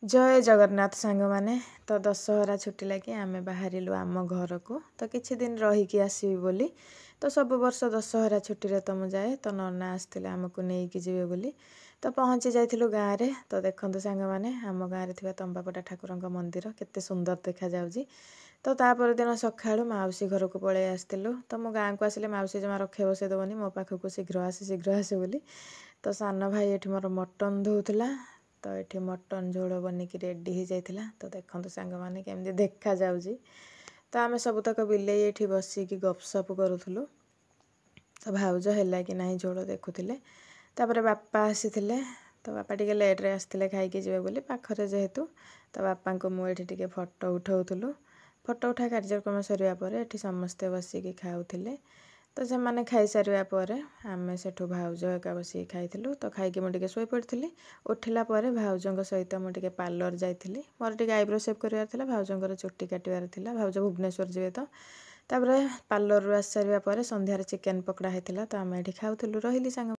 जय जगन्नाथ सांग माने तो दशहरा छुट्टी लगे आमे बाहरिलु आम घर को तो किछि दिन रहीकि आसबि बोली तो सब वर्ष दशहरा छुट्टी रे तो मु जाए तो नना आसतिले आमको नेइकी जिवे बोली तो पहुँची जाइथिलु गाँ रे तो देखंतु सांग माने आम गाँ रे थिबा तंबापटा ठाकुरंक मंदिर केते सुंदर देखा जाउजी तो तापर दिन सकाळु माउसी घर को पळे आसतिलु तो मो गाँ को आसिले माउसी जमा रखे बसे दबनी मो पाखक शीघ्र आसे बोली तो सान भाई एठी मोर मटन धोउतला तो ये मटन झोल बनिकी रेडी हो जाइथिला तो देखंतु सांग माने केमती देखा जाउजी तो आमे सबतक बिले ये बसिकी गपसप करूथुलु तो भाउज हैला कि नाही झोल देखुथिले तापर बापा आसीथिले तो बापा टिके लेट रे आसथिले खाइकी जिवे बोली पाखरे जेहेतु तो बापा को मु एठी टिके फोटो उठाउथुलु फोटो उठा कार्यक्रम सरिया परे एठी समस्ते बसिकी खाउथिले तो से माने खाई सारिया परे आमे सेठु भाउज एका बसी खाइथिलु तो खाइकी मु टिके सोई पड़थिली उठिला परे भाउजंग सहित मु टिके पार्लर जाइथिली मोर टिके आईब्रो शेव करिवार थिला भाउजंगर चुट्टी काटिवार थिला भाउज भुवनेश्वर जिवे तो तापरे पार्लर रु आसी सारिया परे संध्यारे चिकेन पकड़ा हेतिला तो आमे एठी खाउथिलु रहिली सांग।